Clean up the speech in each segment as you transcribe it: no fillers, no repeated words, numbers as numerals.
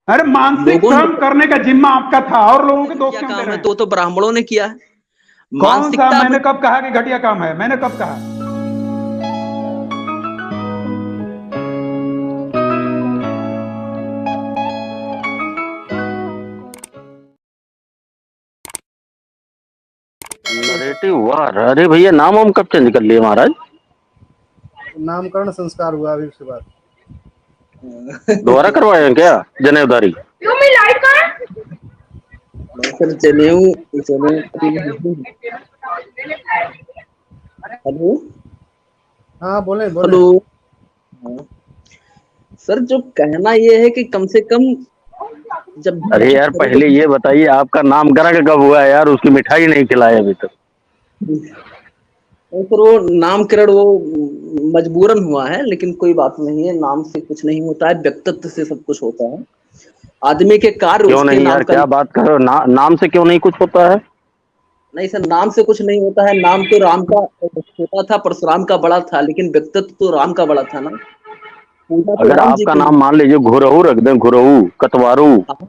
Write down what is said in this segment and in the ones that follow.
अरे मानसिक लोगों ने श्रम करने का जिम्मा आपका था, और लोगों के दोष घटिया क्यों दे काम रहे है हैं? तो ब्राह्मणों ने किया है। कौन सा? मानसिकता मैंने में कब कहा कि घटिया काम है? मैंने कब कहा? नरेटिव हुआ। अरे भैया नाम हम कब चेंज कर लिए महाराज? नामकरण संस्कार हुआ अभी उसके बाद। दोबारा करवाए हैं क्या जनेऊदारी? सर जनेऊ जनेऊ हेलो हाँ बोले बोले। हेलो। हाँ। सर जो कहना ये है कि कम से कम जब भी अरे बात यार करो पहले ये बताइए आपका नामकरण कब हुआ है यार? उसकी मिठाई नहीं खिलाई अभी तक। तो फिर वो नामकरण वो मजबूरन हुआ है, लेकिन कोई बात नहीं है। नाम से कुछ नहीं होता है, व्यक्तित्व से सब कुछ होता है। आदमी के कार्य क्यों उसके नहीं नाम यार, का क्या बात कर रहे हो? नाम से क्यों नहीं कुछ होता है? नहीं सर, नाम से कुछ नहीं होता है। नाम तो राम का छोटा था, परशुराम का बड़ा था, लेकिन व्यक्तित्व तो राम का बड़ा था ना। पूजा तो अगर राम जी आपका की। नाम मान लीजिए घुरहू रख दें, घुरहू, कतवारू, हाँ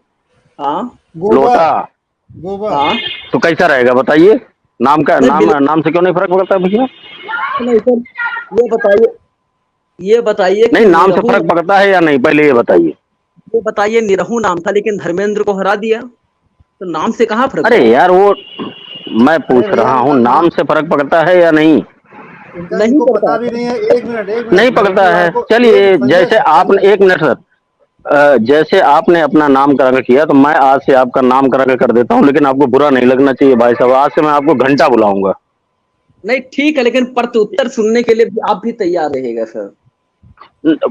हाँ गोबर। लोटा, गोबर। हाँ। तो कैसा रहेगा बताइए? नाम का नहीं नाम से क्यों नहीं फर्क पड़ता है भैया? बिल्कुल नहीं सर। ये बताइए, ये बताइए कि नहीं, नाम से निरहु फर्क पड़ता है या नहीं, पहले ये बताइए। ये बताइए, निरहु नाम था लेकिन धर्मेंद्र को हरा दिया, तो नाम से कहाँ फर्क अरे पड़ा? यार वो मैं अरे पूछ भैया रहा हूँ इनका नाम से फर्क पड़ता है या नहीं? इनका नहीं इनको पड़ता पता भी है। नहीं है। एक मिनट एक नहीं मिनट पड़ता है। नरेटिव आपको एक चलिए, संजय जैसे आपने, संजय एक मिनट सर, जैसे आपने अपना नामकरण किया तो मैं आज से आपका नामकरण कर देता हूँ, लेकिन आपको बुरा नहीं लगना चाहिए भाई साहब। आज से मैं आपको घंटा बुलाऊंगा। नहीं ठीक है, लेकिन प्रत्युत्तर सुनने के लिए भी आप भी तैयार रहेगा सर।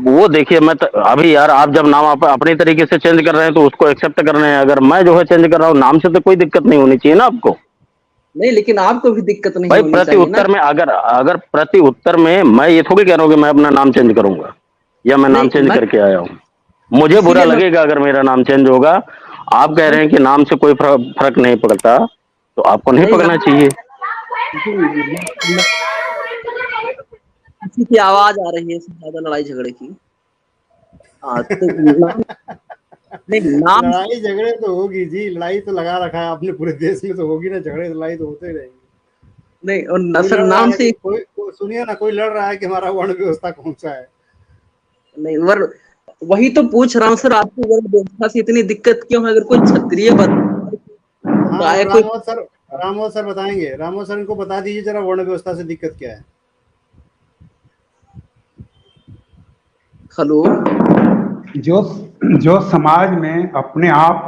वो देखिए, अभी यार आप जब नाम अपनी तरीके से चेंज कर रहे हैं तो उसको एक्सेप्ट कर रहे हैं। अगर मैं जो है चेंज कर रहा हूँ नाम से, तो कोई दिक्कत नहीं होनी चाहिए ना आपको। नहीं, लेकिन आपको भी दिक्कत नहीं भाई होनी प्रति चाहिए ना। उत्तर में, अगर अगर प्रति उत्तर में मैं ये थोड़ी कह रहा हूँ कि मैं अपना नाम चेंज करूंगा या मैं नाम नहीं चेंज मैं करके आया हूँ। मुझे बुरा इसीलिए मैं लगेगा अगर मेरा नाम चेंज होगा। आप कह नहीं रहे हैं कि नाम से कोई फर्क नहीं पड़ता, तो आपको नहीं नहीं मैं पकड़ना चाहिए। किसी की आवाज आ रही है इससे ज्यादा लड़ाई झगड़े की। हाँ तो नाम, नहीं नाम, लड़ाई झगड़े तो होगी जी। लड़ाई तो लगा रखा है आपने पूरे देश में, तो होगी ना। झगड़े लड़ाई तो होते ही रहेंगे। नहीं और कोई नसर लड़ रहा नाम है से। कि सुनिए ना, कोई लड़ रहा है कि हमारा वर्ण व्यवस्था कौन सा है। नहीं वर वही तो पूछ रहा हूँ सर, आपको वर्ण व्यवस्था से इतनी दिक्कत क्यों है? अगर कोई क्षत्रिय हाँ राय वो कोई। रामोद सर बताएंगे। रामोद सर इनको बता दीजिए जरा वर्ण व्यवस्था से दिक्कत क्या है। हेलो। जो जो समाज में अपने आप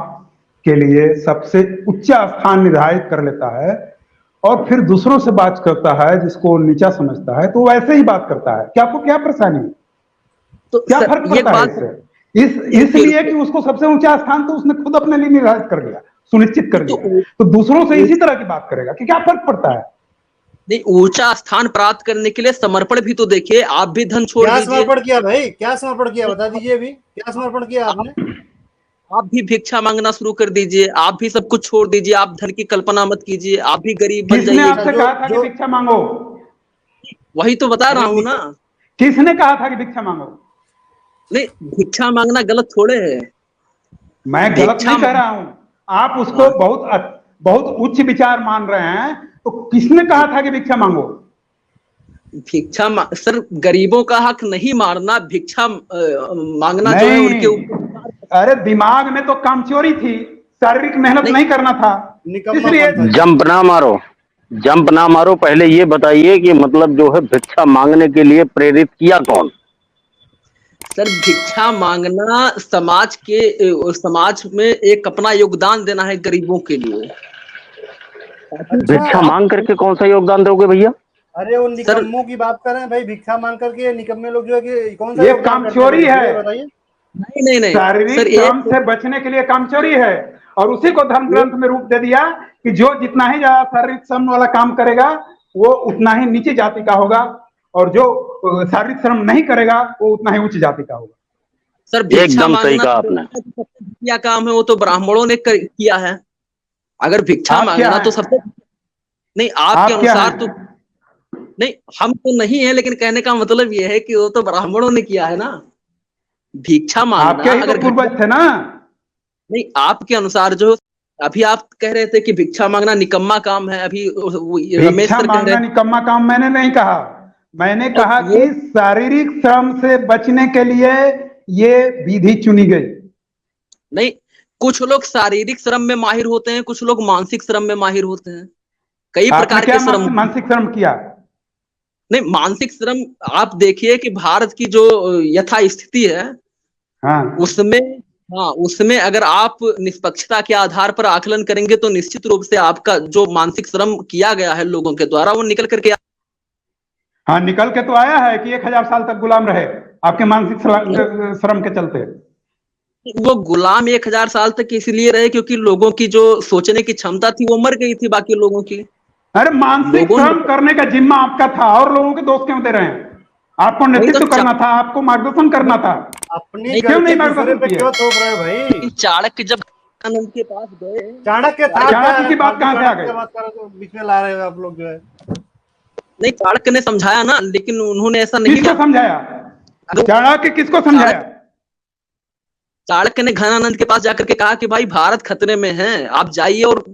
के लिए सबसे उच्च स्थान निर्धारित कर लेता है और फिर दूसरों से बात करता है जिसको नीचा समझता है, तो वैसे ही बात करता है। क्या आपको क्या परेशानी है? तो क्या सर फर्क ये पड़ता है बात, इससे? नहीं इसलिए कि उसको सबसे ऊंचा स्थान तो उसने खुद अपने लिए निर्धारित कर लिया, सुनिश्चित कर तो लिया, तो दूसरों से इसी तरह की बात करेगा कि क्या फर्क पड़ता है? नहीं, ऊंचा स्थान प्राप्त करने के लिए समर्पण भी तो देखिए। आप भी धन छोड़ क्या दीजिए, समर्पण किया भाई? क्या समर्पण किया बता दीजिए। अभी क्या समर्पण किया आप आपने? आप भी भिक्षा मांगना शुरू कर दीजिए, आप भी सब कुछ छोड़ दीजिए, आप धन की कल्पना मत कीजिए, आप भी गरीब बन किसने जाइए। अच्छा आपसे जो कहा था कि जो भिक्षा मांगो? वही तो बता रहा अरे हूं ना। किसने कहा था कि भिक्षा मांगो? नहीं, भिक्षा मांगना गलत थोड़े है। मैं गलत भिक्षा नहीं कह मांग रहा हूं। आप उसको हाँ, बहुत उच्च विचार मान रहे हैं, तो किसने कहा था कि भिक्षा मांगो? सर गरीबों का हक नहीं मारना, भिक्षा मांगना जो है उनके नहीं, ऊपर। अरे दिमाग में तो कामचोरी थी, शारीरिक मेहनत नहीं नहीं करना था, इसलिए। निकम्मापन था जी। जंप ना मारो, जंप ना मारो। पहले ये बताइए कि मतलब जो है भिक्षा मांगने के लिए प्रेरित किया कौन? सर भिक्षा मांगना समाज में एक अपना योगदान देना है गरीबों के लिए, ताकि अच्छा। भिक्षा आप। मांग करके कौन सा योगदान दोगे भैया? अरे वो सर निकम्मों की बात कर रहे हैं भाई। भिक्षा मांग करके निकम्मे लोग जो है कि कौन सा ये योगदान करते हैं कामचोरी देश के है। लिए बताइए। नहीं नहीं नहीं शारीरिक सर, श्रम एक से बचने के लिए कामचोरी है, और उसी को धर्म एक ग्रंथ में रूप दे दिया कि जो जितना ही ज्यादा शारीरिक श्रम वाला काम करेगा वो उतना ही नीची जाति का होगा, और जो शारीरिक श्रम नहीं करेगा वो उतना ही उच्च जाति का होगा। सर भिक्षा एकदम सही मांगना कहा तो आपने। सबसे घटिया काम है, वो तो ब्राह्मणों ने किया है। अगर भिक्षा आप क्या मांगना तो हैं? सबसे, नहीं आपके आप क्या अनुसार तो, हैं? नहीं हम तो नहीं है, लेकिन कहने का मतलब यह है कि वो तो ब्राह्मणों ने किया है ना। भिक्षा मांगना आपके ही तो अगर घटिया, पूर्वज थे ना। नहीं, आपके अनुसार जो अभी आप कह रहे थे कि भिक्षा मांगना निकम्मा काम है, अभी रमेश भिक्षा सर कह मांगना रहे निकम्मा काम मैंने नहीं कहा। मैंने तो कहा वो कि शारीरिक श्रम से बचने के लिए ये विधि चुनी गई। नहीं, कुछ लोग शारीरिक श्रम में माहिर होते हैं, कुछ लोग मानसिक श्रम में माहिर होते हैं, कई आपने प्रकार क्या के श्रम। मानसिक श्रम किया? नहीं, मानसिक श्रम आप देखिए कि भारत की जो यथा स्थिति है हाँ, उसमें, हाँ उसमें अगर आप निष्पक्षता के आधार पर आकलन करेंगे तो निश्चित रूप से आपका जो मानसिक श्रम किया गया है लोगों के द्वारा वो निकल करके हाँ निकल के तो आया है कि 1000 साल तक गुलाम रहे आपके मानसिक श्रम के चलते। वो गुलाम 1000 साल तक इसलिए रहे क्योंकि लोगों की जो सोचने की क्षमता थी वो मर गई थी बाकी लोगों की। अरे मानसिक लोगों श्रम ने करने का जिम्मा आपका था और लोगों के दोस्त क्यों दे रहे हैं? आपको नहीं तो नेतृत्व करना था, आपको मार्गदर्शन करना था, अपनी नहीं, क्यों नहीं गलती दूसरे मार्गदर्शन पे किए? क्यों थोप रहे हो भाई? चाणक्य जब आनंद के पास गए, चाणक्य था क्या चाणक्य है? की बात फालतू कहाँ से आ चाणक्य गई? की बात कर रहे हो, बीच में ला रहे हो आप लोग जो है। नहीं चाणक्य ने समझाया ना, लेकिन उन्होंने ऐसा नहीं किसको किया। समझाया? अगर चाणक्य किसको समझाया? चाणक्य ने घनानंद के पास जाकर के कहा कि भाई भारत खतरे में है, आप जाइए और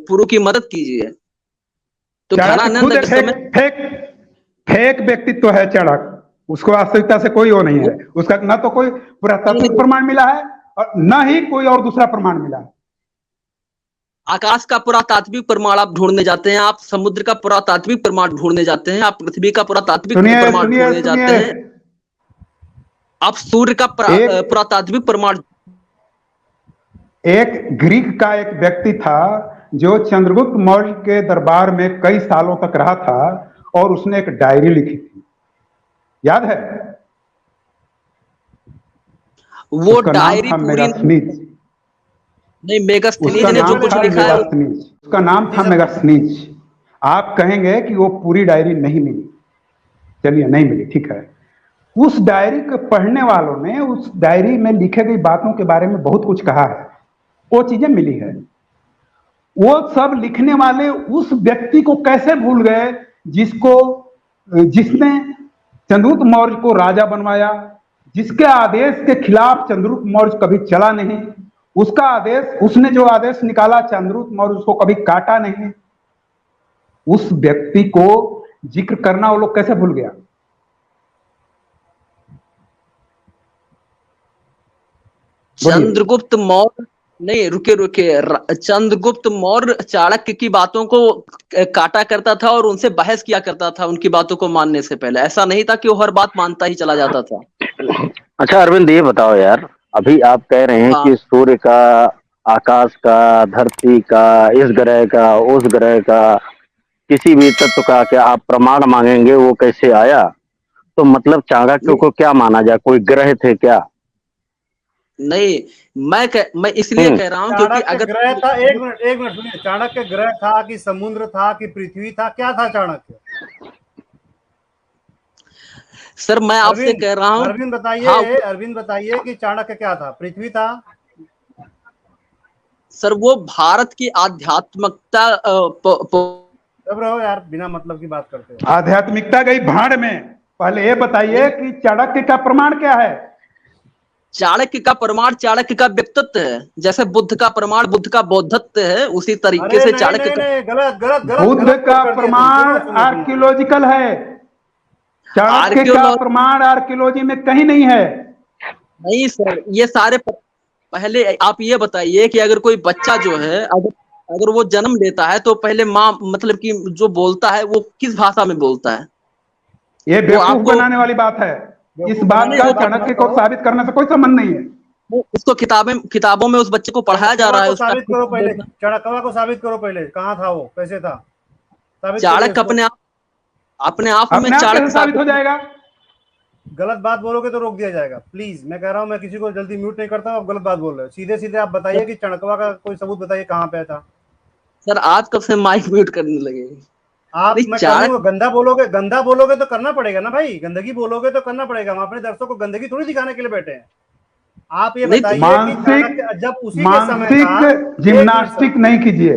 पुरु की मदद कीजिए। तो चाणक्य घनानंद खुद एक जिस समय फेक फेक व्यक्तित्व है चाणक्य। उसको वास्तविकता से कोई वो नहीं है। उसका न तो कोई पुरातात्विक प्रमाण मिला है और न ही कोई और दूसरा प्रमाण मिला है। आकाश का पुरातात्विक प्रमाण आप ढूंढने जाते हैं, आप समुद्र का पुरातात्विक प्रमाण ढूंढने जाते हैं, आप पृथ्वी का पुरातात्विक सुनिए प्रमाण सुनिए ढूंढने जाते सुनिए, हैं, आप सूर्य का एक पुरातात्विक प्रमाण। एक ग्रीक का एक व्यक्ति था जो चंद्रगुप्त मौर्य के दरबार में कई सालों तक रहा था और उसने एक डायरी लिखी थी, याद है? वो उसका नाम डायरी था पूरी मेगास्थनीज। नहीं, मेगास्थनीज उसका ने जो नाम कुछ था लिखा है मेगास्थनीज। उसका नाम था मेगास्थनीज। आप कहेंगे कि वो पूरी डायरी नहीं मिली, चलिए नहीं मिली, ठीक है। उस डायरी को पढ़ने वालों ने उस डायरी में लिखे गई बातों के बारे में बहुत कुछ कहा है, वो चीजें मिली है। वो सब लिखने वाले उस व्यक्ति को कैसे भूल गए जिसने चंद्रगुप्त मौर्य को राजा बनवाया, जिसके आदेश के खिलाफ चंद्रगुप्त मौर्य कभी चला नहीं, उसका आदेश, उसने जो आदेश निकाला चंद्रगुप्त मौर्य उसको कभी काटा नहीं। उस व्यक्ति को जिक्र करना वो लोग कैसे भूल गया? चंद्रगुप्त मौर्य नहीं, रुके रुके, चंद्रगुप्त मौर्य चाणक्य की बातों को काटा करता था और उनसे बहस किया करता था उनकी बातों को मानने से पहले। ऐसा नहीं था कि वो हर बात मानता ही चला जाता था। अच्छा अरविंद ये बताओ यार, अभी आप कह रहे हैं हाँ कि सूर्य का, आकाश का, धरती का, इस ग्रह का, उस ग्रह का, किसी भी तत्व का क्या आप प्रमाण मांगेंगे वो कैसे आया? तो मतलब चाणक्य को क्या माना जाए, कोई ग्रह थे क्या? नहीं, मैं इसलिए कह रहा हूं क्योंकि चाणक्य अगर ग्रह था, एक मिनट सुनिए, चाणक्य ग्रह था कि समुद्र था कि पृथ्वी था, क्या था चाणक्य? सर मैं आपसे कह रहा हूं, अरविंद बताइए, हाँ अरविंद बताइए कि चाणक्य क्या था? पृथ्वी था? सर वो भारत की आध्यात्मिकता सब रहो यार, बिना मतलब की बात करते हो। आध्यात्मिकता गई भाड़ में। पहले ये बताइए कि चाणक्य का प्रमाण क्या है? चाणक्य का प्रमाण चाणक्य का व्यक्तित्व है, जैसे बुद्ध का प्रमाण बुद्ध का बौद्धत्व है, उसी तरीके अरे से नहीं चाणक्य नहीं का नहीं, गलत गलत गलत बुद्ध गलत का कोट कर दिया तुम। प्रमाण सुनो सुनो सुनो, आर्कियोलॉजिकल है, चाणक्य का आर्कियोलॉजी प्रमाण आर्कियोलॉजी में कहीं नहीं है। नहीं सर, ये सारे पहले आप ये बताइए कि अगर कोई बच्चा जो है, अगर वो जन्म लेता है तो पहले माँ मतलब कि जो बोलता है वो किस भाषा में बोलता है? ये वो बेवकूफ आपको बनाने वाली बात है। इस बेवकूफ बात बनाने का वाली बात मत चाणक्य को करो। साबित करने से कोई संबंध नहीं है। उसको किताबों में उस बच्चे को पढ़ाया जा चाणक्यवा रहा है को उसका साबित करो पहले, चाणक्यवा को साबित करो पहले, कहाँ था वो, कैसे था, साबित करिए चाणक्य उसको। अपने आप में अपने आप कैसे चाणक्य साबित हो जाएगा? गलत बात बोलोगे तो रोक दिया जाएगा, प्लीज। मैं कह रहा हूँ, मैं किसी को जल्दी म्यूट नहीं करता हूँ, आप गलत बात बोल रहे हो। सीधे सीधे आप बताइए कि चाणक्यवा का कोई सबूत बताइए, कहाँ पे था। सर आप कब से माइक म्यूट करने लगे? आप, नहीं मैं कर चाणक्य, लूंगा। गंदा बोलोगे तो करना पड़ेगा ना भाई, गंदगी बोलोगे तो करना पड़ेगा। हम अपने दर्शकों को गंदगी थोड़ी दिखाने के लिए बैठे हैं। आप ये नहीं बताइए कि चाणक्य जब उसी के समय था, मानसिक एक जिम्नास्टिक नहीं कीजिए,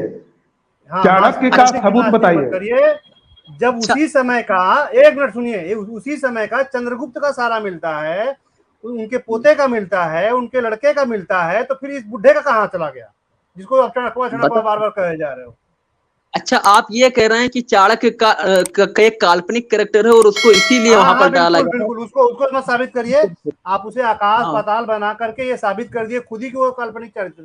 हाँ, चाणक्य का मानसिक सबूत जिम्नास्टिक मत बताइए। करिए। जब उसी समय का, एक मिनट सुनिए, उसी समय का चंद्रगुप्त का सारा मिलता है, उनके पोते का मिलता है, उनके लड़के का मिलता है, तो फिर इस बुढ़े का कहाँ चला गया जिसको आप चणकवा चणकवा बार बार कहे जा रहे हो? अच्छा, आप ये कह रहे हैं कि चाणक्य का एक काल्पनिक कैरेक्टर है और उसको इसीलिए वहां पर डाला बिल्कुल गया। बिल्कुल, उसको मत साबित करिए, आप उसे आकाश हाँ। पाताल बना करके ये साबित कर दिए खुद ही कि वो काल्पनिक चरित्र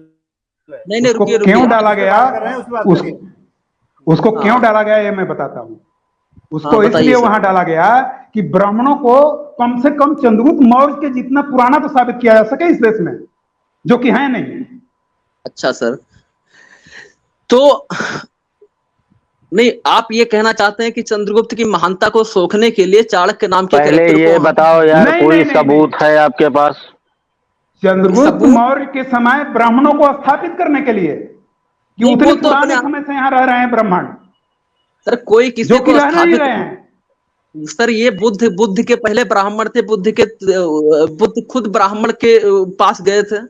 है। नहीं नहीं, उसको रुकिए क्यों रुकिए। डाला गया, बात कर रहे हैं, उसकी बात उस, करिए। उसको हाँ। क्यों डाला गया ये मैं बताता हूँ। उसको हाँ, बताइए इसलिए सर। वहां डाला गया कि ब्राह्मणों को कम से कम चंद्रगुप्त मौर्य के जितना पुराना तो साबित किया जा सके इस देश में, जो कि है नहीं। अच्छा सर, तो नहीं, आप ये कहना चाहते हैं कि चंद्रगुप्त की महानता को सोखने के लिए चाणक्य नाम के पहले कैरेक्टर ये को बताओ यार, नहीं, कोई नहीं, नहीं, सबूत है आपके पास? चंद्रगुप्त सबूत? मौर्य के समय ब्राह्मणों को स्थापित करने के लिए कि नहीं, उतने वो तो पुराने अपने समय से यहाँ रह रहे हैं ब्राह्मण, सर कोई किसी जो कि को रह नहीं स्थापित, रहे हैं। सर ये बुद्ध के पहले ब्राह्मण थे, बुद्ध खुद ब्राह्मण के पास गए थे,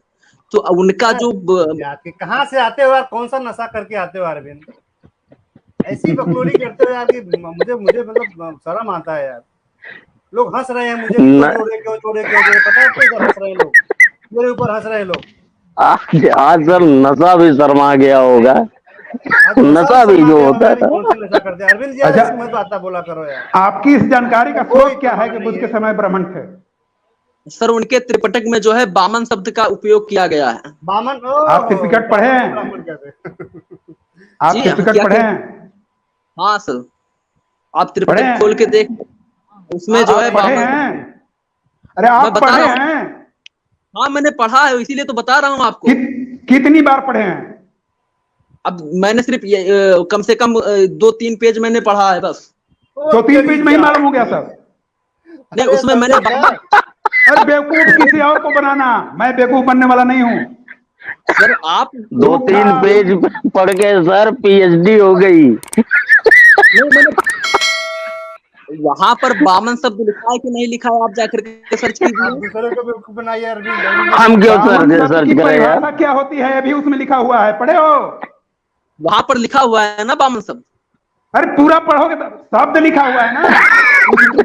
तो उनका जो जाके कहाँ से आते हो यार, कौन सा नशा करके आते हो अरविंद? ऐसी बकलोली करते हो यार कि मुझे मुझे मतलब शर्म आता है यार। लोग हंस रहे हैं मुझे, क्यों जोड़े, पता है आपको इधर हंस रहे हैं लोग, मेरे ऊपर हंस रहे हैं लोग। आज सर नशा भी शर्मा गया होगा, नशा भी जो होता है। कौन सा नशा करते हैं अरविंद जी? यार अच्छा, ऐसी मत बात बोला करो यार। आपकी इस जानकारी का कोई स्रोत क्या है कि प्रमाण बुद्ध नहीं के है। समय ब्राह्मण थे? सर उनके त्रिपिटक में जो है वामन शब्द का उपयोग किया गया है। बामन, आप त्रिपिटक पढ़े हैं? ब्राह्मण कहते आप जी, त्रिपिटक क्या पढ़े कह- हैं? हाँ सर, आप पढ़े त्रिपिटक हैं? खोल के देख, उसमें जो है आप पढ़े वामन, हैं? अरे मैं आप बता पढ़े रहा हूँ। हैं? हाँ मैंने पढ़ा है, इसीलिए तो बता रहा हूँ आपको। कितनी बार पढ़े हैं? अब मैंने सिर्फ कम से कम 2-3 पेज मैंने पढ़ा है बस। तो 3 पेज में ही मालूम हो गया सब? नहीं, अरे उसमें मैंने समझे क्या? अरे बेवकूफ किसी और को बनाना, मैं बेवकूफ बनने वाला नहीं हूँ। सर आप 2-3 पेज पढ़ के सर पीएचडी हो गई। नहीं, मैंने वहां पर वामन शब्द लिखा है कि नहीं लिखा है, आप जाकर के सर्च आप कीजिए। दूसरे को बेवकूफ बनाइए अरविंद, अरविंद हम क्यों वामन शब्द सर्च की करें यार? परिभाषा क्या होती है अभी उसमें लिखा हुआ है, पढ़े हो? वहां पर लिखा हुआ है ना वामन शब्द। अरे पूरा पढ़ोगे तो शब्द लिखा हुआ है ना,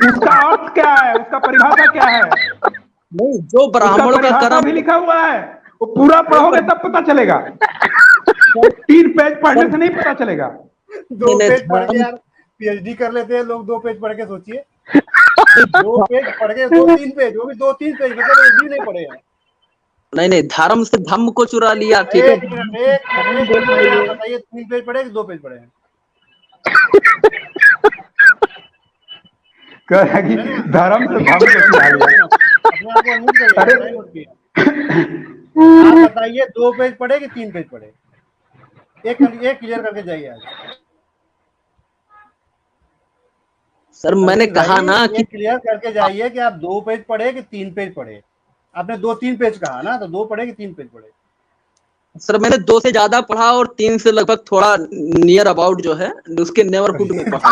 उसका अर्थ क्या है, उसका परिभाषा क्या है, नहीं, जो उसका ब्राह्मणों का परिभाषा कर्म, भी लिखा हुआ है। वो पूरा पढ़ोगे तब पता चलेगा, 3 पेज पढ़ने से नहीं पता चलेगा। 2 पेज पढ़ के यार पीएचडी कर लेते हैं लोग, 2 पेज पढ़ के सोचिए। 2 पेज पढ़ के 2-3 पेज, वो भी 2-3 पेज, मतलब एक भी नहीं पढ़े हैं। नहीं नहीं, धर्म से धम्म को चुरा लिया, ठीक है। एक मिनट आप बताइए, 3 पेज पढ़े कि 2 पेज पढ़े हैं? कह रहा कि धर्म से धर्म को चुरा लिया। अपने आप को अनम्यूट करिए, अरे बताइए मत किया। आप बताइए 2 पेज पढ़े कि 3 पेज पढ़े? एक क्लियर करके जाइए आज। सर मैंने कहा ना कि क्लियर करके जाइए कि आप 2 पेज पढ़े कि 3 पेज पढ़े। आपने 2-3 पेज कहा ना, तो 2 पढ़े कि 3 पेज पढ़े? सर मैंने 2 से ज्यादा पढ़ा और 3 से लगभग थोड़ा नियर अबाउट जो है उसके नेबरहुड में पढ़ा।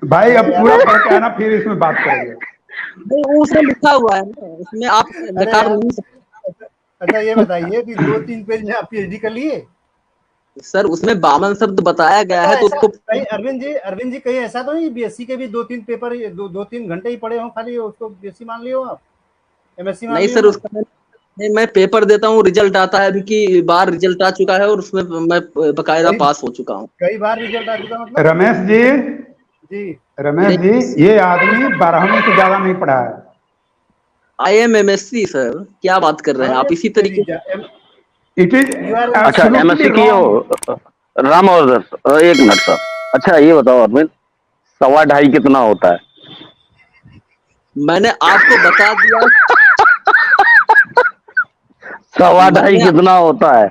भाई अब पूरा पढ़ के आना, फिर इसमें बात करेंगे। नहीं, वो उसमें लिखा हुआ है ना, उसमें आप नकार नहीं सकते। अच्छा ये बताइए कि 2-3 पेज में आप पीएचडी कर लिए? सर उसमें वामन शब्द बताया गया है, तो उसको कहीं अरविंद जी कहीं ऐसा तो नहीं बीएससी के भी 2-3 पेपर 2-3 घंटे ही पढ़े हो खाली, उसको बीएससी मान लियो आप, एमएससी मान नहीं लियो? सर, उसका नहीं, मैं पेपर देता हूँ, रिजल्ट आता है, अभी की बार रिजल्ट आ चुका है और उसमें मैं बकायदा पास हो चुका हूँ। कई बार रिजल्ट आ चुका मतलब? रमेश जी, ये आदमी 12वीं से ज्यादा नहीं पढ़ा है। IMMSC सर, क्या बात कर रहे हैं आप? इसी तरीके इट इज अच्छा एमएससी किए हो राम और एक मिनट सर। अच्छा ये बताओ अरविंद, 2.5 कितना होता है? मैंने आपको बता दिया। 2.5 कितना होता है?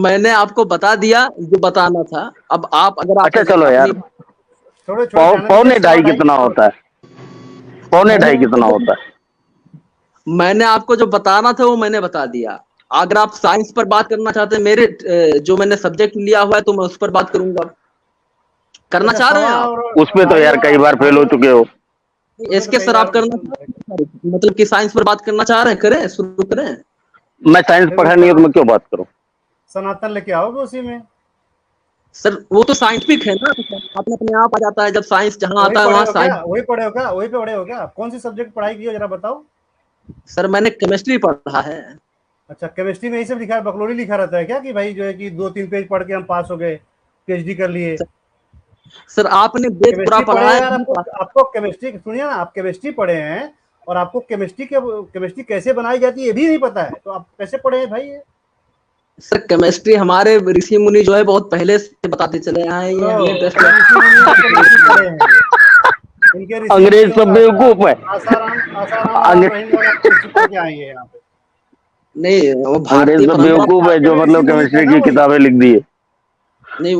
मैंने आपको बता दिया जो बताना था। अब आप अगर आप अच्छा चलो यार, थोड़े 2.25 कितना होता है? 2.25 कितना होता है? मैंने आपको जो बताना था वो मैंने बता दिया। अगर आप साइंस पर बात करना चाहते हैं, मेरे जो मैंने सब्जेक्ट लिया हुआ है, तो मैं उस पर बात करूंगा। करना चाह रहे हैं आप? उसमें तो यार कई बार फेल हो चुके हो। इसके सर आप करना चाह रहे हैं? मतलब कि साइंस पर बात करना चाह रहे हैं, करें, शुरू करें। मैं साइंस पढ़ा नहीं है तो मैं क्यों बात करूं? सनातन लेके आओगे उसी में। सर वो तो साइंटिफिक है ना, अपने अपने आप आ जाता है। जब साइंस जहाँ वही आता है पढ़े वहाँ हो साइंस। क्या? वही पढ़े हो क्या? वही पे पढ़े हो क्या? कौन सी सब्जेक्ट पढ़ाई की हो जरा बताओ। सर मैंने केमिस्ट्री पढ़ा है। अच्छा, केमिस्ट्री में यही सब लिखा है, बकलोड़ी लिखा रहता है क्या कि भाई जो है कि 2-3 पेज पढ़ के हम पास हो गए, पीएचडी कर लिए? सर आपने वेद पूरा केमिस्ट्री पढ़ा पढ़े है यार, नहीं आपको पढ़ा? आपको केमिस्ट्री सुनिए ना, आप केमिस्ट्री पढ़े हैं और आपको केमिस्ट्री कैसे बनाई जाती है ये भी नहीं पता है, तो आप कैसे पढ़े हैं भाई ये? सर केमिस्ट्री हमारे ऋषि मुनि जो है बहुत पहले से बताते चले आए हैं, ये लो, हमें टेस्ट। ये ऋषि मुनियों का केमिस्ट्री पढ़े हैं ये। इनके ऋषि अंग्रेज मुनियों सब का बेवकूफ है। आसाराम और राम अंग्रेज रहीम वाला केमिस्ट्री पढ़ के आएंगे यहाँ पे। नहीं, वो अंग्रेज भारतीय सब परंपरा। बेवकूफ है आपके जो में ऋषि मतलब मुनि थे केमिस्ट्री ना की वही। किताबें लिख दी है। नहीं,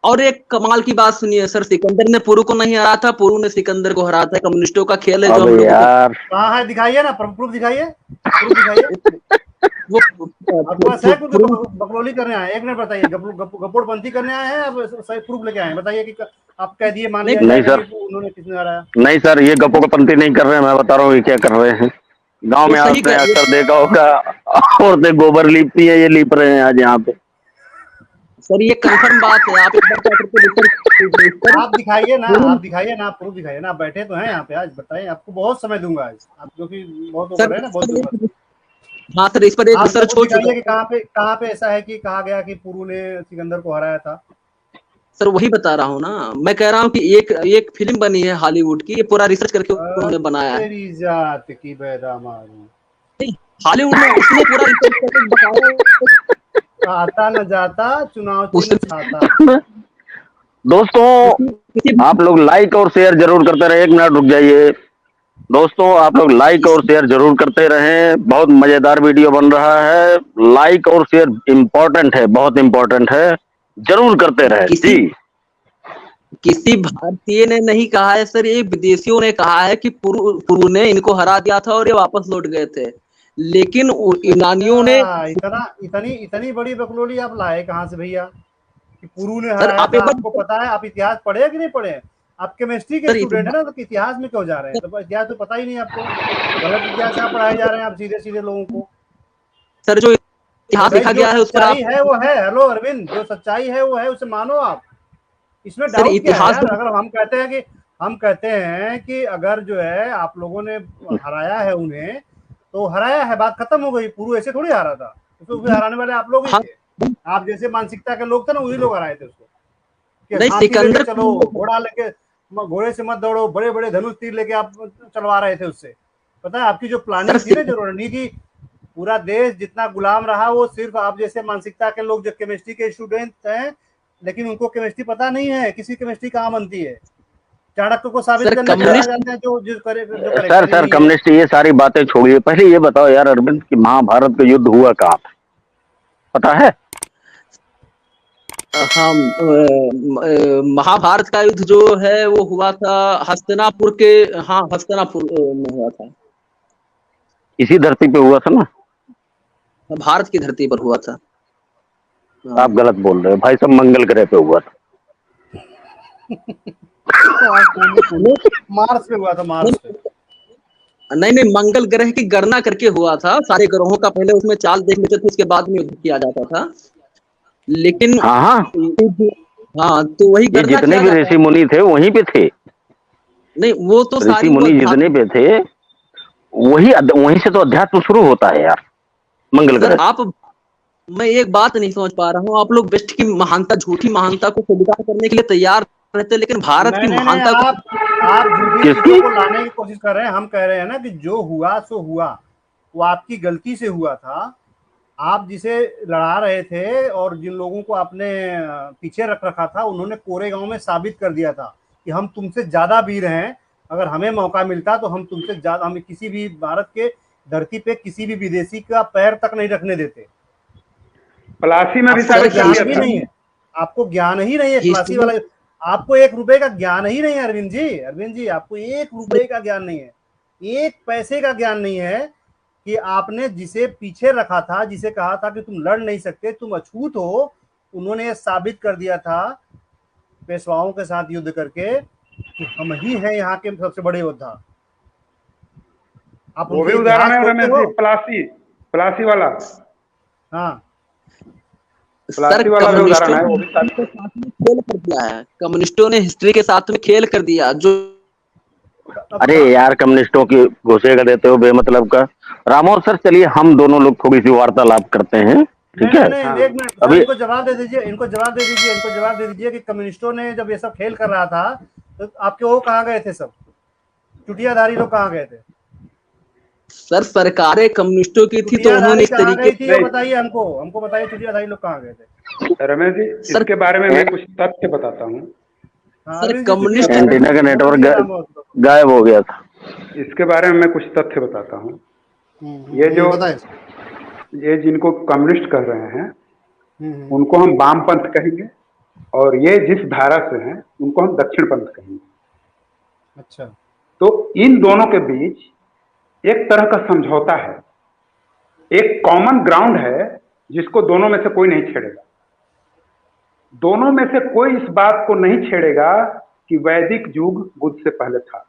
और एक कमाल की बात सुनिए सर, सिकंदर ने पुरु को नहीं हरा था, पुरु ने सिकंदर को हरा था। कम्युनिस्टों का खेल है जो अब हम लोगों को। यार कहाँ है? दिखाइए ना, प्रूफ दिखाइए, प्रूफ दिखाइए। वो आपके पास है कुछ? पुरु। बकलोली करने आए हैं? एक मिनट बताइए, गपोड़पंथी करने आए हैं? आप सही प्रूफ लेके आए हैं? बताइए कि आप कह दिए, मान नहीं लिया नहीं जाएगा सर, कि उन्होंने किसने हराया। नहीं सर, ये गप्पो का पंथी नहीं कर रहे हैं, मैं बता रहा हूँ ये क्या कर रहे हैं। गांव वो में सही आपने कर अक्सर देखा होगा, औरतें गोबर लीपती है, ये लीप रहे हैं आज यहाँ पे। सर, ये कंफर्म बात है। आप एक बार जा करके रिसर्च कीजिए इस पर। आप दिखाइए ना, पुरु। आप दिखाइए ना, आप प्रूफ दिखाइए ना। आप बैठे तो हैं यहाँ पे आज, बताइए। आपको बहुत समय दूंगा आज, आप जो कि बहुत वो कर सर रहे हैं ना, इस बहुत पर दूंगा। हाँ सर, इस पर एक आप रिसर्च सबूत हो चुका दिखाइए कि है। कहाँ पे ऐसा है कि कहा गया कि पुरु ने सिकंदर को हराया था। सर वही बता रहा हूँ ना, मैं कह रहा हूँ कि एक एक फिल्म बनी है हॉलीवुड की, ये पूरा रिसर्च करके उन्होंने बनाया है। तेरी जात की पैदा मारू, नहीं, हॉलीवुड में उसने पूरा रिसर्च करके बताया है। आता न जाता, चुनाव चिन्ह उसने छाता। दोस्तों, किसी आप लोग लाइक और शेयर जरूर करते रहे। 1 मिनट रुक जाइए। दोस्तों, आप लोग लाइक और शेयर जरूर करते रहें। बहुत मजेदार वीडियो बन रहा है। लाइक और शेयर इम्पोर्टेंट है, बहुत इम्पोर्टेंट है। जरूर करते रहे किसी जी। किसी भारतीय ने नहीं कहा है सर, ये विदेशियों ने कहा है कि पुरु ने इनको हरा दिया था और ये वापस लौट गए थे। लेकिन यूनानियों ने। अच्छा, इतना इतनी इतनी बड़ी बकलोली आप लाए कहाँ से भैया कि पुरु ने सर हराया आप था? एक बार। आपको पता है? आप इतिहास पढ़े हैं कि नहीं पढ़े हैं? आप केमिस्ट्री के सर स्टूडेंट है इतिहास। ना, तो इतिहास में क्यों जा रहे हैं? तो इतिहास तो पता ही नहीं आपको, गलत इतिहास यहाँ पढ़ाए जा रहे हैं आप सीधे सीधे लोगों को। सर जो अरे इतिहास भाई, लिखा जो गया है उस पर सच्चाई आप। है वो है। हेलो अरविंद, जो सच्चाई है वो है, उसे मानो आप। इसमें सर डाउट क्या है इतिहास यार? में। अगर हम कहते हैं कि अगर जो है आप लोगों ने हराया है उन्हें, तो हराया है, बात खत्म हो गई। पुरु ऐसे थोड़ी हारा था, उसको हराने वाले आप लोग ही हाँ। थे। आप जैसे मानसिकता के लोग थे ना, वही लोग हराए थे उसको। कि नहीं, हाथी लेके सिकंदर चलो, घोड़ा लेके, घोड़े से मत दौड़ो, बड़े बड़े धनुष तीर लेके आप चलवा रहे थे उससे। पता है आपकी जो सर प्लानिंग थी ना, जो रणनीति, पूरा देश जितना गुलाम रहा वो सिर्फ आप जैसे मानसिकता के लोग जो केमिस्ट्री के स्टूडेंट हैं, लेकिन उनको केमिस्ट्री पता नहीं है, किसी केमिस्ट्री कहाँ बनती है। चाणक्य को साबित सर करने चले कम्युनिस्ट। जाते हैं जो सर करेक्टर ही सर, नहीं है। कम्युनिस्ट ये सारी बातें छोड़िए। पहले ये बताओ यार अरविंद कि महाभारत का युद्ध हुआ कहाँ पे, पता है? हाँ, महाभारत का युद्ध जो है वो हुआ था हस्तिनापुर के। हाँ, हस्तिनापुर में हुआ था। इसी धरती पे हुआ था ना? भारत की धरती पर हुआ था। आप हाँ। गलत बोल रहे हो भाई साहब, मंगल ग्रह पे हुआ था। नहीं मार्स पे हुआ था, मार्स पे। नहीं नहीं, मंगल ग्रह की गणना करके हुआ था। सारे ग्रहों का पहले उसमें चाल देख लेते थे, उसके बाद में युद्ध किया जाता था। लेकिन हाँ हाँ, हाँ, तो वही ये गणना जितने किया भी जाता ऋषि है। मुनि थे वहीं पे थे। नहीं, वो तो ऋषि सारी वो मुनि जितने अध्यात्म। पे थे वही वहीं से तो अध्यात्म शुरू होता है यार, मंगल सर ग्रह से। आप। मैं एक बात नहीं समझ पा रहा हूँ, आप लोग वेस्ट की महानता, झूठी महानता को स्वीकार करने के लिए तैयार रहते, लेकिन भारत की नहीं नहीं नहीं, महानता को। आप झूठी चीजों किसकी? को लाने की कोशिश कर रहे हैं। हम कह रहे हैं ना कि जो हुआ सो हुआ, वो आपकी गलती से हुआ था। आप जिसे लड़ा रहे थे और जिन लोगों को आपने पीछे रख रखा था, उन्होंने कोरेगांव में साबित कर दिया था कि हम तुमसे ज्यादा वीर हैं। अगर हमें मौका मिलता तो हम तुमसे ज्यादा, हम किसी भी भारत के धरती पे किसी भी विदेशी का पैर तक नहीं रखने देते। पलासी में भी आपको तो सर साबित कर ज्ञान दिया भी था। नहीं है, आपको ज्ञान ही नहीं है प्लासी हिस्ट्री। वाला। आपको 1 रुपए का ज्ञान ही नहीं है अरविंद जी। अरविंद जी, आपको 1 रुपए का ज्ञान नहीं है, 1 पैसे का ज्ञान नहीं है कि आपने जिसे पीछे रखा था, जिसे कहा था कि तुम लड़ नहीं सकते, तुम अछूत हो, उन्होंने यह साबित कर दिया था पेशवाओं के साथ युद्ध करके कि हम ही हैं यहाँ के सबसे बड़े योद्धा। आप वो भी उनके उदाहरण इतिहास है खोलते रमेश हो। जी, पलासी, पलासी वाला। हाँ, सर प्लासी वाला जो उदाहरण कम्युनिस्टों है वो ने भी साथ हिस्ट्री के साथ में खेल कर दिया है, कम्युनिस्टों ने हिस्ट्री के साथ में खेल कर दिया जो अब अरे यार कम्युनिस्टों की घुसेगा देते हो बेमतलब का। रामोर सर चलिए हम दोनों लोग थोड़ी सी वार्तालाप करते हैं, नहीं ठीक नहीं है। नहीं हाँ एक मिनट सर, अभी इनको जवाब दे दीजिए, इनको जवाब दे दीजिए, इनको जवाब दे दीजिए कि कम्युनिस्टों ने जब ये सब खेल कर रहा था तो आपके वो कहाँ गए थे, सब चुटियाधारी लोग कहाँ गए थे? सर सरकारें कम्युनिस्टों की थी तो उन्होंने चुटियाधारी इस कहाँ तरीके गई थी, ये नहीं बताइए हमको, हमको बताइए चुटियाधारी लोग कहाँ गए थे? रमेश जी, सर इसके बारे में मैं कुछ तथ्य बताता हूँ। हाँ sir Arvind ji communist चुटियाधारी antenna का बोल नेटवर्क दीजिए रामोहन को। गायब हो गया था। इसके बारे में मैं कुछ तथ्य बताता हूँ। ये जो बताएं। ये जिनको कम्युनिस्ट कह रहे हैं हम्म, उनको हम वामपंथ कहेंगे, और ये जिस धारा से हैं उनको हम दक्षिणपंथ कहेंगे। अच्छा तो इन दोनों के बीच एक तरह का समझौता है, एक कॉमन ग्राउंड है जिसको दोनों में से कोई नहीं छेड़ेगा। दोनों में से कोई इस बात को नहीं छेड़ेगा कि वैदिक युग बुद्ध से पहले था,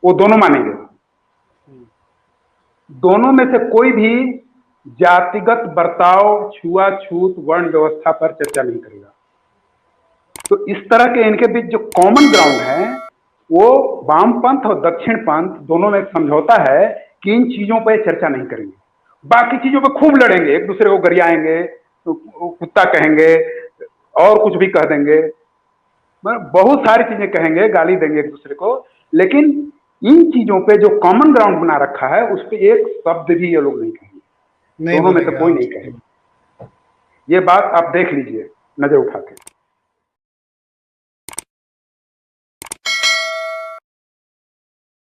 वो दोनों मानेंगे। दोनों में से कोई भी जातिगत बर्ताव, छुआछूत, वर्ण व्यवस्था पर चर्चा नहीं करेगा। तो इस तरह के इनके बीच जो कॉमन ग्राउंड है वो वामपंथ और दक्षिणपंथ दोनों में एक समझौता है कि इन चीजों पर चर्चा नहीं करेंगे। बाकी चीजों पर खूब लड़ेंगे, एक दूसरे को गरियाएंगे, तो कुत्ता कहेंगे और कुछ भी कह देंगे, बहुत सारी चीजें कहेंगे, गाली देंगे एक दूसरे को, लेकिन इन चीजों पे जो कॉमन ग्राउंड बना रखा है उस पर एक शब्द भी ये लोग नहीं कहेंगे, नहीं दोनों में से बोलेंगे, कोई हाँ। नहीं कहेगा। ये बात आप देख लीजिए नजर उठा के।